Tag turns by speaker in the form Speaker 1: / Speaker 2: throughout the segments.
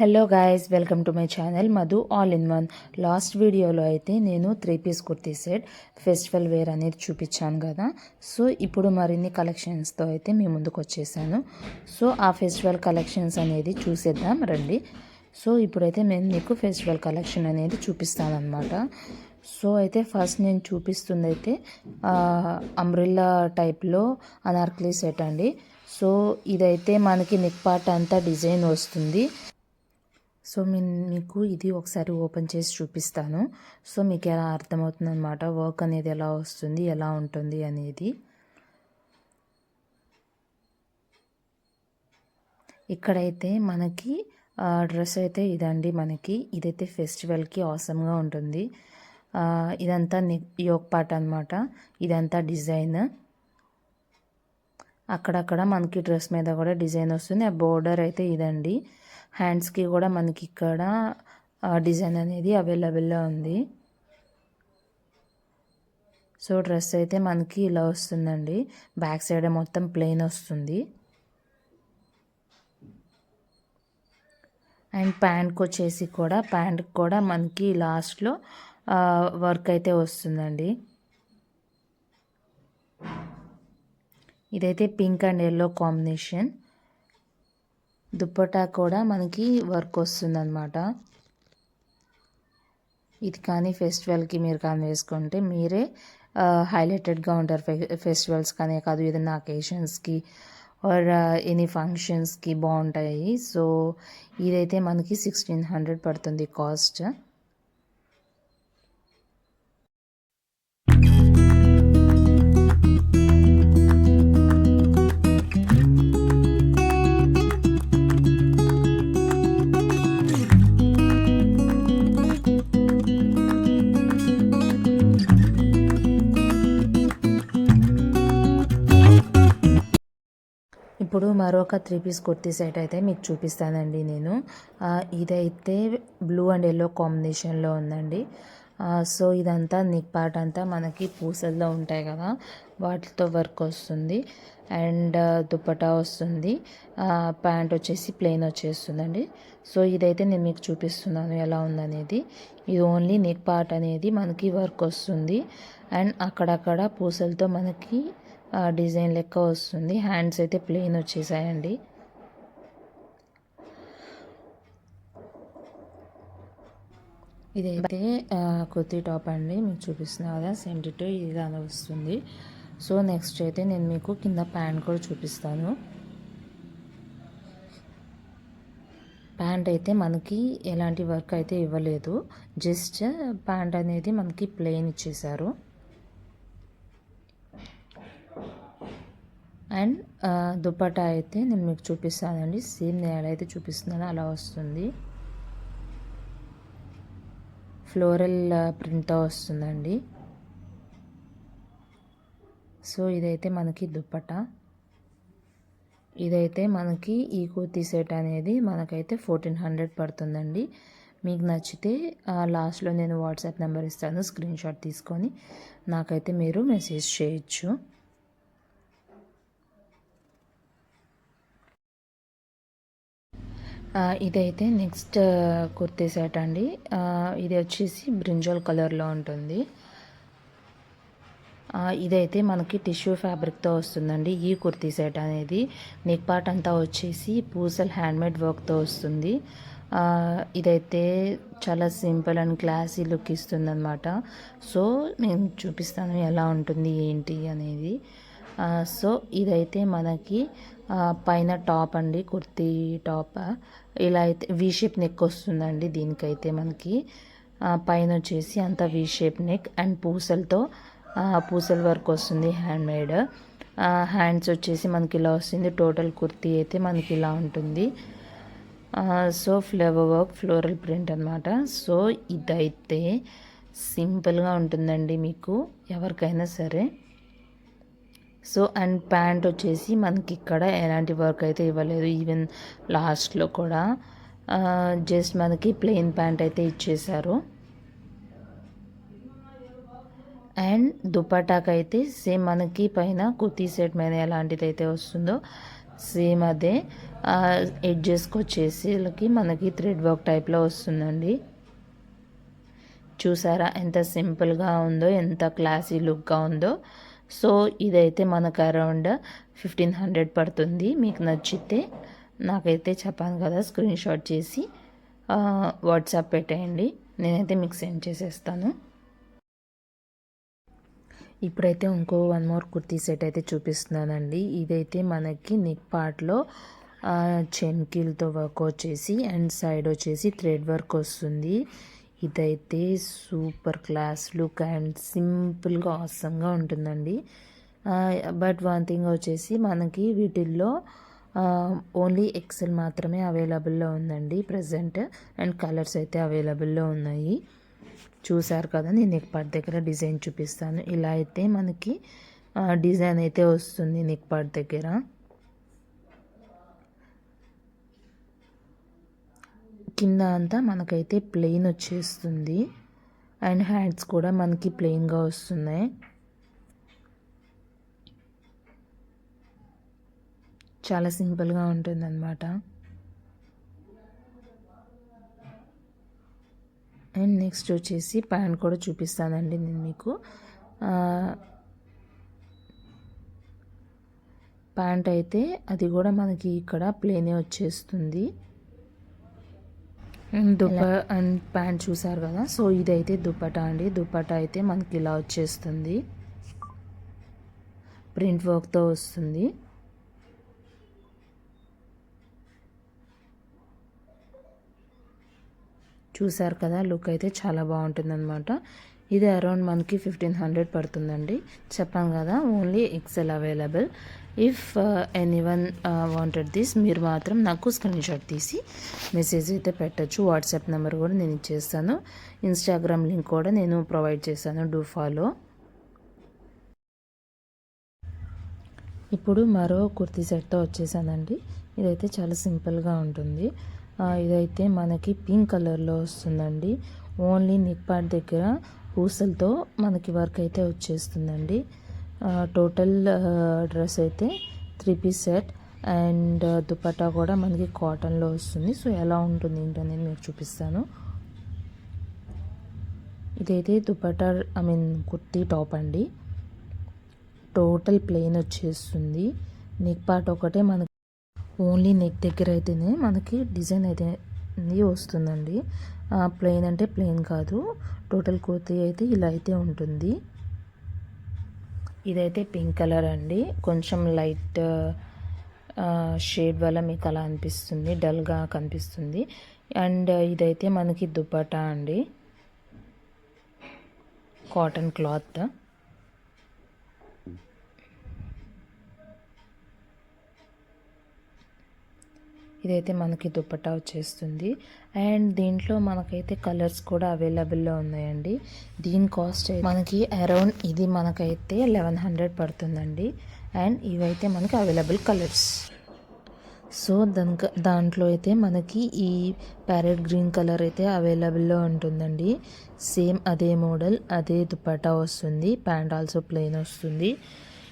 Speaker 1: Hello guys, welcome to my channel Madhu all in one. Last వీడియోలో అయితే నేను 3 piece kurti set festival wear అనేది చూపించాను కదా. సో ఇప్పుడు మరిన్ని కలెక్షన్స్తో అయితే మీ ముందుకు వచ్చేసాను. సో ఆ ఫెస్టివల్ కలెక్షన్స్ అనేది చూసేద్దాం రండి. సో ఇప్పుడైతే నేను మీకు ఫెస్టివల్ కలెక్షన్ అనేది చూపిస్తాను అనమాట. సో అయితే ఫస్ట్ నేను చూపిస్తుంది అయితే అంబ్రిల్లా టైప్లో అనార్కలి సెట్ అండి. సో ఇదైతే మనకి నెక్ పార్ట్ అంతా డిజైన్ వస్తుంది. సో మీకు ఇది ఒకసారి ఓపెన్ చేసి చూపిస్తాను. సో మీకు ఎలా అర్థమవుతుంది అనమాట, వర్క్ అనేది ఎలా వస్తుంది, ఎలా ఉంటుంది అనేది. ఇక్కడైతే మనకి డ్రెస్ అయితే ఇదండి. మనకి ఇదైతే ఫెస్టివల్కి ఆసమ్గా ఉంటుంది. ఇదంతా యోక్ పార్ట్ అనమాట. ఇదంతా డిజైన్. అక్కడక్కడ మనకి డ్రెస్ మీద కూడా డిజైన్ వస్తుంది. ఆ బోర్డర్ అయితే ఇదండి. హ్యాండ్స్కి కూడా మనకి ఇక్కడ డిజైన్ అనేది అవైలబుల్లో ఉంది. సో డ్రెస్ అయితే మనకి ఇలా వస్తుందండి. బ్యాక్ సైడ్ మొత్తం ప్లెయిన్ వస్తుంది. అండ్ ప్యాంట్కి వచ్చేసి కూడా ప్యాంట్కి కూడా మనకి లాస్ట్లో వర్క్ అయితే వస్తుందండి. ఇదైతే pink and yellow combination. Dupatta కూడా మనకి వర్క్ వస్తుందన్నమాట. ఇది కానీ ఫెస్టివల్కి మీరు కానీ వేసుకుంటే మీరే హైలైటెడ్గా ఉంటారు. ఫెస్టివల్స్ కానీ కాదు, ఏదైనా అకేషన్స్కి ఆర్ ఎనీ ఫంక్షన్స్కి బాగుంటాయి. సో ఇదైతే మనకి 1600 పడుతుంది కాస్ట్. ఇప్పుడు మరొక 3 పీస్ కుర్తీ సెట్ అయితే మీకు చూపిస్తానండి నేను. ఇదైతే బ్లూ అండ్ ఎల్లో కాంబినేషన్లో ఉందండి. సో ఇదంతా నెక్ పార్ట్ అంతా మనకి పూసల్లో ఉంటాయి కదా, వాటితో వర్క్ వస్తుంది. అండ్ దుప్పటా వస్తుంది. ప్యాంట్ వచ్చేసి ప్లెయిన్ వచ్చేస్తుందండి. సో ఇదైతే నేను మీకు చూపిస్తున్నాను ఎలా ఉందనేది. ఇది ఓన్లీ నెక్ పార్ట్ అనేది మనకి వర్క్ వస్తుంది. అండ్ అక్కడక్కడ పూసలతో మనకి డిజైన్ లెక్క వస్తుంది. హ్యాండ్స్ అయితే ప్లెయిన్ వచ్చేసాయండి. ఇదైతే కుర్తీ టాప్ అండి, మీకు చూపిస్తున్నా కదా. సెంటర్ ఇలా వస్తుంది. సో నెక్స్ట్ అయితే నేను మీకు కింద ప్యాంట్ కూడా చూపిస్తాను. ప్యాంట్ అయితే మనకి ఎలాంటి వర్క్ అయితే ఇవ్వలేదు, జస్ట్ ప్యాంట్ అనేది మనకి ప్లెయిన్ ఇచ్చేసారు. అండ్ దుప్పటా అయితే నేను మీకు చూపిస్తానండి. సేమ్ నేను ఎలా అయితే చూపిస్తున్నానో అలా వస్తుంది. ఫ్లోరల్ ప్రింట్తో వస్తుందండి. సో ఇదైతే మనకి దుప్పటా. ఇదైతే మనకి ఈ కుర్తీ సెట్ అనేది మనకైతే 1400 పడుతుందండి. మీకు నచ్చితే లాస్ట్లో నేను వాట్సాప్ నెంబర్ ఇస్తాను, స్క్రీన్ షాట్ తీసుకొని నాకైతే మీరు మెసేజ్ చేయొచ్చు. ఇదైతే నెక్స్ట్ కుర్తీ సెట్ అండి. ఇది వచ్చేసి బ్రింజాల్ కలర్లో ఉంటుంది. ఇదైతే మనకి టిష్యూ ఫ్యాబ్రిక్తో వస్తుందండి. ఈ కుర్తీ సెట్ అనేది నెక్ పార్ట్ అంతా వచ్చేసి పూసల్ హ్యాండ్మేడ్ వర్క్తో వస్తుంది. ఇదైతే చాలా సింపుల్ అండ్ క్లాసీ లుక్ ఇస్తుంది అనమాట. సో నేను చూపిస్తాను ఎలా ఉంటుంది ఏంటి అనేది. సో ఇదైతే మనకి పైన టాప్ అండి, కుర్తీ టాప్. ఇలా అయితే వీ షేప్ నెక్ వస్తుందండి. దీనికైతే మనకి పైన వచ్చేసి అంతా వీ షేప్ నెక్ అండ్ పూసల వర్క్ వస్తుంది హ్యాండ్మేడ్. హ్యాండ్స్ వచ్చేసి మనకి ఇలా వస్తుంది. టోటల్ కుర్తీ అయితే మనకి ఇలా ఉంటుంది. So flower work, floral print అనమాట. సో ఇదైతే సింపుల్గా ఉంటుందండి మీకు ఎవరికైనా సరే. సో అండ్ ప్యాంట్ వచ్చేసి మనకి ఇక్కడ ఎలాంటి వర్క్ అయితే ఇవ్వలేదు. ఈవెన్ లాస్ట్లో కూడా జస్ట్ మనకి ప్లెయిన్ ప్యాంట్ అయితే ఇచ్చేసారు. అండ్ దుపట్టాకైతే సేమ్ మనకి పైన కుర్తీ సెట్ మీద ఎలాంటిది అయితే వస్తుందో సేమ్ అదే ఎడ్జెస్కి వచ్చేసి మనకి థ్రెడ్ వర్క్ టైప్లో వస్తుందండి. చూసారా ఎంత సింపుల్గా ఉందో, ఎంత క్లాసీ లుక్గా ఉందో. సో ఇదైతే మనకు అరౌండ్ 1500 పడుతుంది. మీకు నచ్చితే నాకైతే చెప్పాను కదా, స్క్రీన్ షాట్ చేసి వాట్సాప్ పెట్టేయండి, నేనైతే మీకు సెండ్ చేసేస్తాను. ఇప్పుడైతే ఇంకో వన్ మోర్ కుర్తీ సెట్ అయితే చూపిస్తున్నానండి. ఇదైతే మనకి నెక్ పార్ట్లో చెమ్కీలతో వర్క్ వచ్చేసి అండ్ సైడ్ వచ్చేసి థ్రెడ్ వర్క్ వస్తుంది. ఇదైతే సూపర్ క్లాస్ లుక్ అండ్ సింపుల్గా ఆసంగా ఉంటుందండి. బట్ వన్ థింగ్ వచ్చేసి మనకి వీటిల్లో ఓన్లీ ఎక్సెల్ మాత్రమే అవైలబుల్లో ఉందండి ప్రజెంట్, అండ్ కలర్స్ అయితే అవైలబుల్లో ఉన్నాయి. చూసారు కదా, నేను నెక్ పార్ట్ దగ్గర డిజైన్ చూపిస్తాను. ఇలా అయితే మనకి డిజైన్ అయితే వస్తుంది నెక్ పార్ట్ దగ్గర. కింద అంతా మనకైతే ప్లెయిన్ వచ్చేస్తుంది అండ్ హ్యాండ్స్ కూడా మనకి ప్లెయిన్గా వస్తున్నాయి. చాలా సింపుల్గా ఉంటుంది అన్నమాట. అండ్ నెక్స్ట్ వచ్చేసి ప్యాంట్ కూడా చూపిస్తానండి నేను మీకు. ప్యాంట్ అయితే అది కూడా మనకి ఇక్కడ ప్లేనే వచ్చేస్తుంది. అండ్ అండ్ ప్యాంట్ చూసారు కదా. సో ఇదైతే దుపట్టా అండి. దుపట్టా అయితే మనకి ఇలా వచ్చేస్తుంది, ప్రింట్ వర్క్తో వస్తుంది. చూసారు కదా, లుక్ అయితే చాలా బాగుంటుంది అనమాట. ఇది అరౌండ్ మనకి 1500 పడుతుందండి. చెప్పాను కదా, only XL available. If anyone wanted this, మీరు మాత్రం నాకు స్క్రీన్ షాట్ తీసి మెసేజ్ అయితే పెట్టచ్చు. వాట్సాప్ నెంబర్ కూడా నేను ఇచ్చేస్తాను. ఇన్స్టాగ్రామ్ లింక్ కూడా నేను ప్రొవైడ్ చేస్తాను, డూ ఫాలో. ఇప్పుడు మరో కుర్తీ సెట్తో వచ్చేసానండి. ఇదైతే చాలా సింపుల్గా ఉంటుంది. ఇదైతే మనకి పింక్ కలర్లో వస్తుందండి. ఓన్లీ నెక్ పార్ట్ దగ్గర పూసలతో మనకి వర్క్ అయితే వచ్చేస్తుందండి. టోటల్ డ్రెస్ అయితే 3 పీస్ సెట్ అండ్ దుపట్టా కూడా మనకి కాటన్లో వస్తుంది. సో ఎలా ఉంటుంది ఏంటనేది మీకు చూపిస్తాను. ఇదైతే దుపట్టా కుర్తీ టాప్ అండి. టోటల్ ప్లెయిన్ వచ్చేస్తుంది. నెక్ పార్ట్ ఒకటే మనకి ఓన్లీ నెక్ దగ్గర అయితేనే మనకి డిజైన్ అయితే వస్తుందండి. ప్లెయిన్ అంటే ప్లెయిన్ కాదు, టోటల్ కుర్తీ అయితే ఇలా అయితే ఉంటుంది. ఇదైతే పింక్ కలర్ అండి. కొంచెం లైట్ షేడ్ వల్ల మీకు అలా అనిపిస్తుంది, డల్గా కనిపిస్తుంది. అండ్ ఇదైతే మనకి దుపట్టా అండి, కాటన్ క్లాత్. ఇదైతే మనకి దుపట్టా వచ్చేస్తుంది. అండ్ దీంట్లో మనకైతే కలర్స్ కూడా అవైలబుల్లో ఉన్నాయండి. దీని కాస్ట్ మనకి అరౌండ్ ఇది మనకైతే 1100 పడుతుందండి. అండ్ ఇవైతే మనకి అవైలబుల్ కలర్స్. సో దాంట్లో అయితే మనకి ఈ ప్యారెట్ గ్రీన్ కలర్ అయితే అవైలబుల్లో ఉంటుందండి. సేమ్ అదే మోడల్, అదే దుపట్టా వస్తుంది. ప్యాంట్ ఆల్సో ప్లెయిన్ వస్తుంది.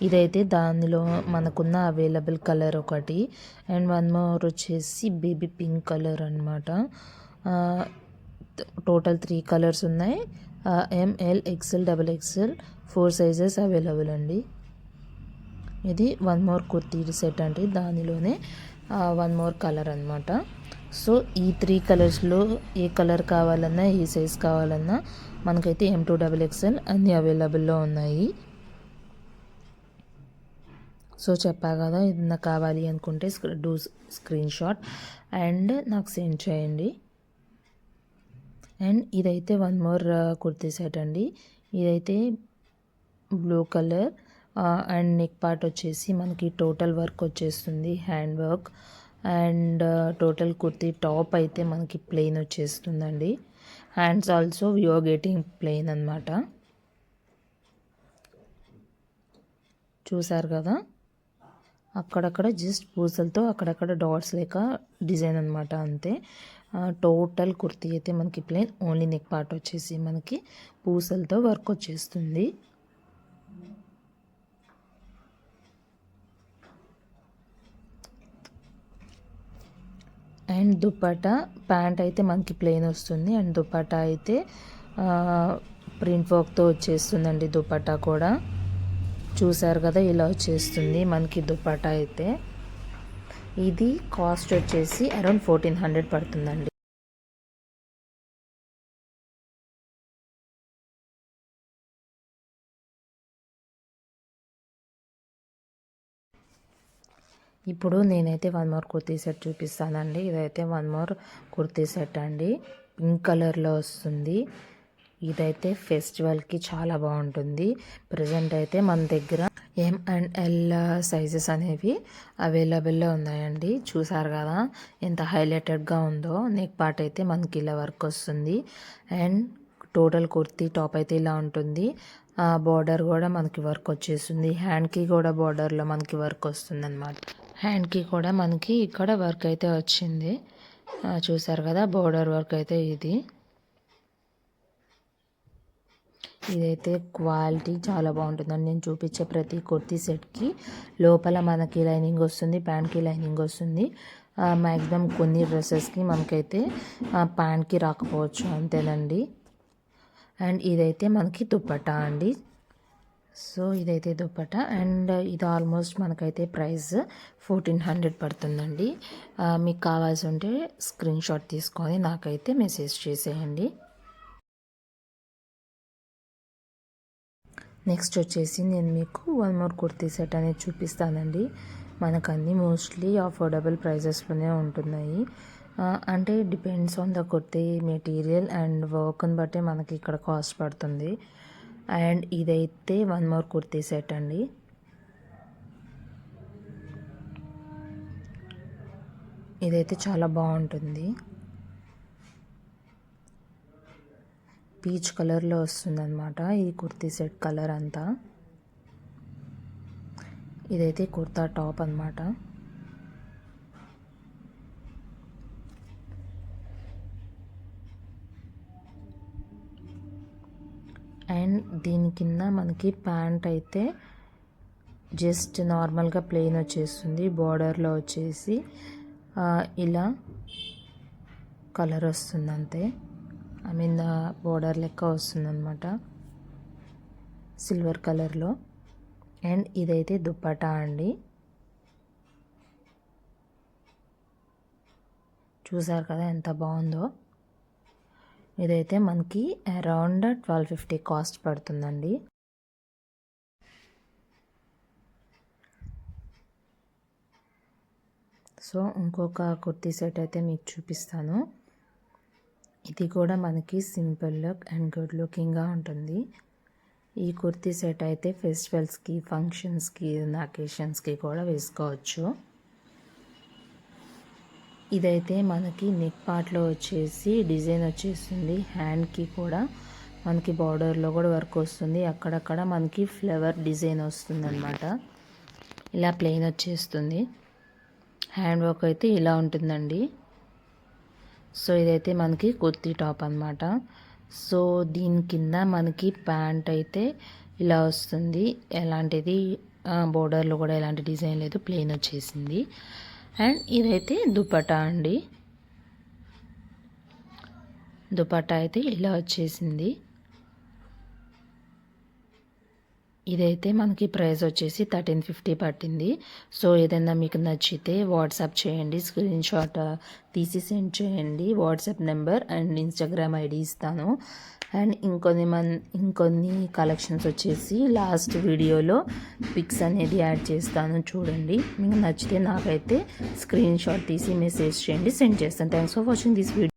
Speaker 1: ఇదైతే దానిలో మనకున్న అవైలబుల్ కలర్ ఒకటి. అండ్ వన్ మోర్ వచ్చేసి బేబీ పింక్ కలర్ అనమాట. టోటల్ 3 కలర్స్ ఉన్నాయి. ML, XL, XXL 4 sizes available అండి. ఇది వన్ మోర్ కుర్తీ సెట్ అండి, దానిలోనే వన్ మోర్ కలర్ అనమాట. సో ఈ 3 కలర్స్లో ఏ కలర్ కావాలన్నా, ఏ సైజ్ కావాలన్నా మనకైతే M2 XXL అన్నీ అవైలబుల్లో ఉన్నాయి. సో చెప్పా కదా, ఇది నాకు కావాలి అనుకుంటే స్క్రీన్ షాట్ అండ్ నాకు సెండ్ చేయండి. అండ్ ఇదైతే వన్ మోర్ కుర్తీ సెట్ అండి. ఇదైతే blue colour and neck part వచ్చేసి మనకి టోటల్ వర్క్ వచ్చేస్తుంది, hand work. And total kurti top అయితే మనకి ప్లెయిన్ వచ్చేస్తుందండి. Hands also we're getting plain అనమాట. చూసారు కదా, అక్కడక్కడ జస్ట్ పూసలతో అక్కడక్కడ డాట్స్ లేక డిజైన్ అనమాట, అంతే. టోటల్ కుర్తీ అయితే మనకి ప్లెయిన్, ఓన్లీ నెక్ పార్ట్ వచ్చేసి మనకి పూసలతో వర్క్ వచ్చేస్తుంది. అండ్ దుపట్టా ప్యాంట్ అయితే మనకి ప్లెయిన్ వస్తుంది అండ్ దుపట్టా అయితే ప్రింట్ వర్క్తో వచ్చేస్తుందండి. దుపట్టా కూడా చూసారు కదా, ఇలా వచ్చేస్తుంది మనకి దుపట్టా అయితే. ఇది కాస్ట్ వచ్చేసి అరౌండ్ 1400 పడుతుందండి. ఇప్పుడు నేనైతే వన్ మోర్ కుర్తీ సెట్ చూపిస్తానండి. ఇదైతే వన్ మోర్ కుర్తీ సెట్ అండి, పింక్ కలర్లో వస్తుంది. ఇదైతే ఫెస్టివల్కి చాలా బాగుంటుంది. ప్రజెంట్ అయితే మన దగ్గర M and L సైజెస్ అనేవి అవైలబుల్లో ఉన్నాయండి. చూసారు కదా ఎంత హైలైటెడ్గా ఉందో. నెక్ పార్ట్ అయితే మనకి ఇలా వర్క్ వస్తుంది అండ్ టోటల్ కుర్తీ టాప్ అయితే ఇలా ఉంటుంది. బార్డర్ కూడా మనకి వర్క్ వచ్చేస్తుంది. హ్యాండ్కి కూడా బార్డర్లో మనకి వర్క్ వస్తుంది అనమాట. హ్యాండ్కి కూడా మనకి ఇక్కడ వర్క్ అయితే వచ్చింది. చూసారు కదా బార్డర్ వర్క్ అయితే ఇదైతే క్వాలిటీ చాలా బాగుంటుందండి. నేను చూపించే ప్రతి కుర్తీ సెట్కి లోపల మనకి లైనింగ్ వస్తుంది, ప్యాంట్కి లైనింగ్ వస్తుంది. మ్యాక్సిమం కొన్ని డ్రెస్సెస్కి మనకైతే ప్యాంట్కి రాకపోవచ్చు, అంతేనండి. అండ్ ఇదైతే మనకి దుపట్టా అండి. సో ఇదైతే దుపట్టా అండ్ ఇది ఆల్మోస్ట్ మనకైతే ప్రైస్ 1400 పడుతుందండి. మీకు కావాల్సి ఉంటే స్క్రీన్ షాట్ తీసుకొని నాకైతే మెసేజ్ చేసేయండి. నెక్స్ట్ వచ్చేసి నేను మీకు వన్ మోర్ కుర్తీ సెట్ అనేది చూపిస్తానండి. మనకు అన్నీ మోస్ట్లీ అఫోర్డబుల్ ప్రైజెస్లోనే ఉంటున్నాయి. అంటే depends on the kurti material and వర్క్ని బట్టి మనకి ఇక్కడ కాస్ట్ పడుతుంది. అండ్ ఇదైతే వన్ మోర్ కుర్తీ సెట్ అండి. ఇదైతే చాలా బాగుంటుంది. పీచ్ కలర్లో వస్తుందన్నమాట ఈ కుర్తీ సెట్ కలర్ అంతా. ఇదైతే కుర్తా టాప్ అన్నమాట. అండ్ దీని కింద మనకి ప్యాంట్ అయితే జస్ట్ నార్మల్గా ప్లెయిన్ వచ్చేస్తుంది. బార్డర్లో వచ్చేసి ఇలా కలర్ వస్తుంది అంతే. ఐ మీన్ బార్డర్ లెక్క వస్తుంది అనమాట సిల్వర్ కలర్లో. అండ్ ఇదైతే దుపట్టా అండి. చూసారు కదా ఎంత బాగుందో. ఇదైతే మనకి అరౌండ్ 1250 కాస్ట్ పడుతుందండి. సో ఇంకొక కుర్తీ సెట్ అయితే మీకు చూపిస్తాను. ఇది కూడా మనకి సింపుల్ లుక్ అండ్ గుడ్ లుకింగ్గా ఉంటుంది. ఈ కుర్తీ సెట్ అయితే ఫెస్టివల్స్కి, ఫంక్షన్స్కి, అకేషన్స్కి కూడా వేసుకోవచ్చు. ఇదైతే మనకి నెక్ పార్ట్లో వచ్చేసి డిజైన్ వచ్చేస్తుంది. హ్యాండ్కి కూడా మనకి బార్డర్లో కూడా వర్క్ వస్తుంది. అక్కడక్కడ మనకి ఫ్లవర్ డిజైన్ వస్తుంది అనమాట. ఇలా ప్లెయిన్ వచ్చేస్తుంది. హ్యాండ్ వర్క్ అయితే ఇలా ఉంటుందండి. సో ఇదైతే మనకి కుర్తీ టాప్ అనమాట. సో దీని కింద మనకి ప్యాంట్ అయితే ఇలా వస్తుంది. ఎలాంటిది బోర్డర్లో కూడా ఎలాంటి డిజైన్ లేదు, ప్లెయిన్ వచ్చేసింది. అండ్ ఇదైతే దుపట్టా అండి. దుపట్టా అయితే ఇలా వచ్చేసింది. ఇదైతే మనకి ప్రైస్ వచ్చేసి 1350 పట్టింది. సో ఏదైనా మీకు నచ్చితే వాట్సాప్ చేయండి, స్క్రీన్ షాట్ తీసి సెండ్ చేయండి. WhatsApp number and Instagram ID ఇస్తాను. అండ్ ఇంకొన్ని కలెక్షన్స్ వచ్చేసి లాస్ట్ వీడియోలో పిక్స్ అనేది యాడ్ చేస్తాను, చూడండి. మీకు నచ్చితే నాకైతే స్క్రీన్ షాట్ తీసి మెసేజ్ చేయండి, సెండ్ చేస్తాను. Thanks for watching this video.